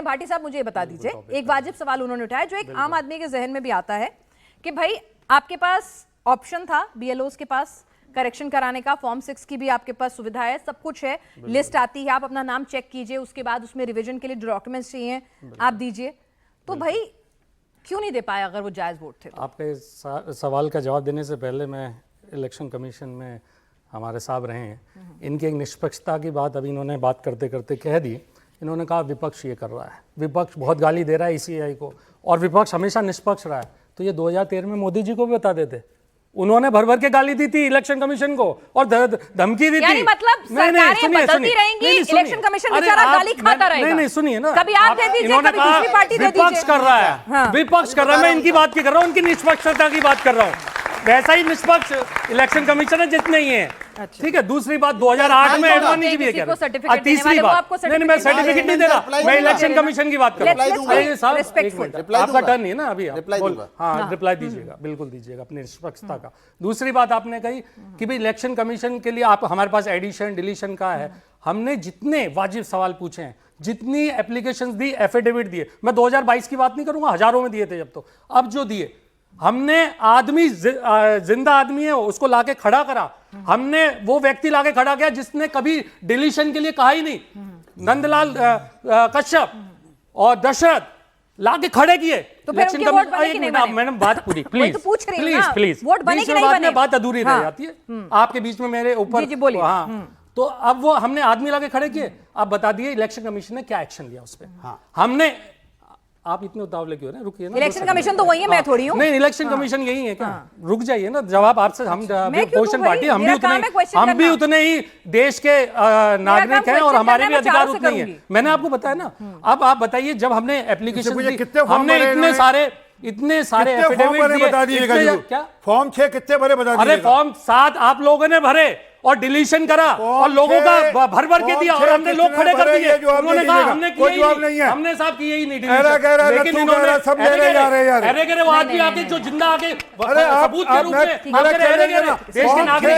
भाटी साहब मुझे ये बता दीजिए, एक वाजिब सवाल उन्होंने उठाया जो एक आम आदमी के जहन में भी आता है कि भाई आपके पास ऑप्शन था, बीएलओस के पास करेक्शन कराने का, फॉर्म 6 की भी आपके पास सुविधा है, सब कुछ है, लिस्ट आती है, आप अपना नाम चेक कीजिए, उसके बाद उसमें रिवीजन के लिए जो डॉक्यूमेंट्स चाहिए आप दीजिए, तो भाई क्यों नहीं दे पाए अगर वो जायज वोट थे? आपके सवाल का जवाब देने से पहले मैं इलेक्शन कमीशन में हमारे साहब रहे हैं, इनकी एक निष्पक्षता की बात अभी इन्होंने बात करते करते कह दी। इन्होंने कहा विपक्ष ये कर रहा है, विपक्ष बहुत गाली दे रहा है ईसीआई को, और विपक्ष हमेशा निष्पक्ष रहा है। तो ये 2013 में मोदी जी को भी बता देते, उन्होंने भर भर के गाली दी थी इलेक्शन कमीशन को और धमकी दी थी। मतलब सरकारें बदलती रहेंगी, इलेक्शन कमीशन बेचारा गाली खाता रहेगा। नहीं सुनिए ना, कभी आप दे दीजिए, कभी दूसरी पार्टी दे दीजिए। विपक्ष कर रहा है, विपक्ष कर रहा है, मैं इनकी बात की कर रहा हूँ, उनकी निष्पक्षता की बात कर रहा हूँ। वैसा ही निष्पक्ष इलेक्शन कमीशन है जितने ही है। ठीक है, दूसरी बात 2008 में एडवाणी की भी है, तीसरी बात नहीं, मैं सर्टिफिकेट नहीं दे रहा, मैं इलेक्शन कमीशन की बात कर रहा हूँ। आपका टर्न नहीं है ना अभी, हाँ रिप्लाई दीजिएगा, बिल्कुल दीजिएगा अपनी निष्पक्षता का। दूसरी बात आपने कही कि भाई इलेक्शन कमीशन के लिए आप हमारे पास एडिशन डिलीशन का है, हमने जितने वाजिब सवाल पूछे हैं, जितनी एप्लीकेशंस दी, एफिडेविट दिए, मैं 2022 की बात नहीं करूंगा, हजारों में दिए थे जब, तो अब जो दिए हमने आदमी जिंदा आदमी है उसको लाके खड़ा करा, हमने वो व्यक्ति लाके खड़ा किया जिसने कभी डिलीशन के लिए कहा ही नहीं, नंदलाल कश्यप और दशरथ लाके खड़े किए। तो इलेक्शन कमीशन, मैडम बात पूरी प्लीज प्लीज प्लीज, वोट बने कि नहीं बने, बात अधूरी रह जाती है आपके बीच में मेरे ऊपर। हाँ, तो अब वो हमने आदमी लाके खड़े किए, आप बता दिए इलेक्शन कमीशन ने क्या एक्शन लिया उस पर। हमने, आप इतने उतावले क्यों हो रहे हैं, रुकिए ना। इलेक्शन कमीशन तो वही है, मैं थोड़ी हूँ। नहीं, इलेक्शन कमीशन यही है क्या? रुक जाइए ना, जवाब आपसे, हम अपोजिशन पार्टी, हम भी उतने ही देश के नागरिक हैं और हमारे भी अधिकार उतने ही हैं। मैंने आपको बताया ना। अब आप बताइए, जब हमने एप्लीकेशन हमने इतने सारे एफिडेविट, क्या फॉर्म 6 कितने भरे बता दीजिए। अरे फॉर्म 7 आप लोगों ने भरे और डिलीशन करा और लोगों का भर भर के दिया और हमने लोग खड़े कर दिए। उन्होंने कहा हमने किया ही नहीं, हमने साहब किया ही नहीं डिलीशन, लेकिन इन्होंने सब ले रहे जा रहे यार। अरे वो आदमी आके जो जिंदा आके सबूत के रूप में देश के नागरिक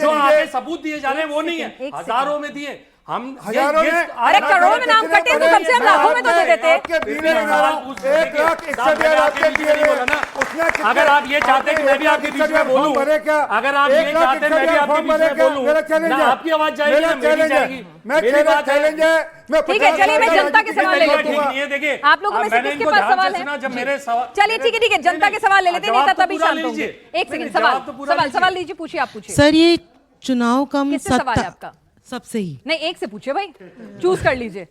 जो आगे सबूत दिए जा रहे हैं वो नहीं है, हजारों में दिए हम, हजारों में, अरे करोड़ों में नाम कटे तो कम से कम लाखों में तो दे देते। अगर आप ये चाहते हैं कि मैं भी आपके बीच में बोलूं, अगर आप ये चाहते हैं मैं भी आपके बीच में बोलूं, ना आपकी आवाज जाएगी ना मेरी जाएगी, मेरी बात है। ठीक है, चलिए मैं जनता के सवाल ले लेती हूँ। देखिए आप लोगों में से किसके पास सवाल है? जब मेरे सवाल, चलिए ठीक है, जनता के सवाल ले लेते हैं, नेता तभी शांत होंगे। एक सेकंड, सवाल लीजिए, पूछिए, आप पूछिए। सर, ये चुनाव कम सवाल है आपका? सबसे ही नहीं, एक से पूछिए भाई, चूज कर लीजिए।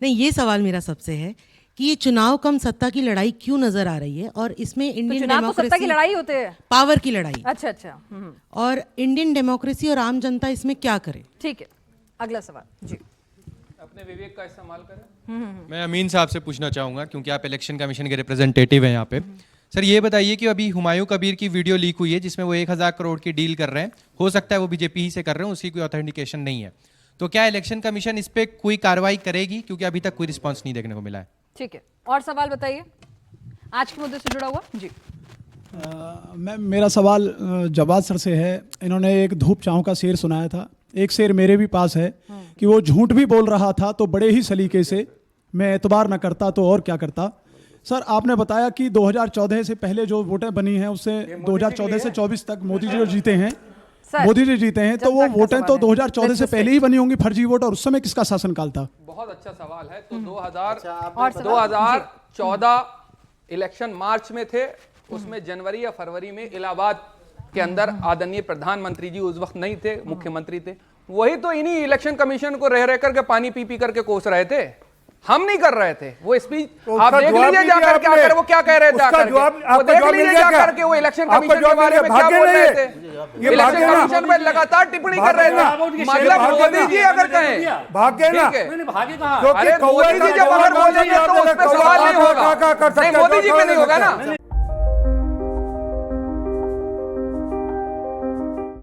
नहीं, ये सवाल मेरा सबसे है कि ये चुनाव कम सत्ता की लड़ाई क्यों नजर आ रही है, और इसमें इंडियन डेमोक्रेसी, सत्ता की लड़ाई होते हैं, पावर की लड़ाई। अच्छा। और इंडियन डेमोक्रेसी और आम जनता इसमें क्या करे? ठीक है, अगला सवाल जी। अपने विवेक का इस्तेमाल करें। मैं अमीन साहब से पूछना चाहूंगा, क्योंकि आप इलेक्शन कमीशन के रिप्रेजेंटेटिव हैं यहाँ पे। सर, ये बताइए कि अभी हुमायूं कबीर की वीडियो लीक हुई है जिसमें वो 1000 करोड़ की डील कर रहे हैं, हो सकता है वो बीजेपी ही से कर रहे हैं, उसकी कोई ऑथेंटिकेशन नहीं है, तो क्या इलेक्शन कमीशन इस पे कोई कार्रवाई करेगी, क्योंकि अभी तक कोई रिस्पांस नहीं देखने को मिला है? ठीक है, और सवाल बताइए आज के मुद्दे से जुड़ा हुआ जी। मेरा सवाल जवाद सर से है। इन्होंने एक धूप चाँव का शेर सुनाया था, एक शेर मेरे भी पास है कि वो झूठ भी बोल रहा था तो बड़े ही सलीके से, मैं एतबार न करता तो और क्या करता। सर, आपने बताया कि 2014 से पहले जो वोटें बनी हैं उससे 2014 से 24 तक मोदी जी जो जीते हैं, तो वो वोटें तो 2014 से पहले ही बनी होंगी, फर्जी वोट, और उस समय किसका शासनकाल था? बहुत अच्छा सवाल है। तो 2014 इलेक्शन मार्च में थे, उसमें जनवरी या फरवरी में इलाहाबाद के अंदर आदरणीय प्रधानमंत्री जी उस वक्त नहीं थे, मुख्यमंत्री थे, वही तो इन्हीं इलेक्शन कमीशन को रह करके पानी पी करके कोस रहे थे, हम नहीं कर रहे थे। वो स्पीच आप देख लीजिए जाकर के, आकर वो क्या कह रहे थे, आकर वो देख लीजिए जाकर के, वो इलेक्शन कमीशन के बारे में क्या बोल रहे थे, इलेक्शन कमीशन में लगातार टिप्पणी कर रहे थे। मतलब मोदी जी अगर कहें भाग्य ना, अरे मोदी जी जब अगर बोलेंगे तो उस पर सवाल नहीं होगा, नहीं मोदी जी पे नहीं होगा ना।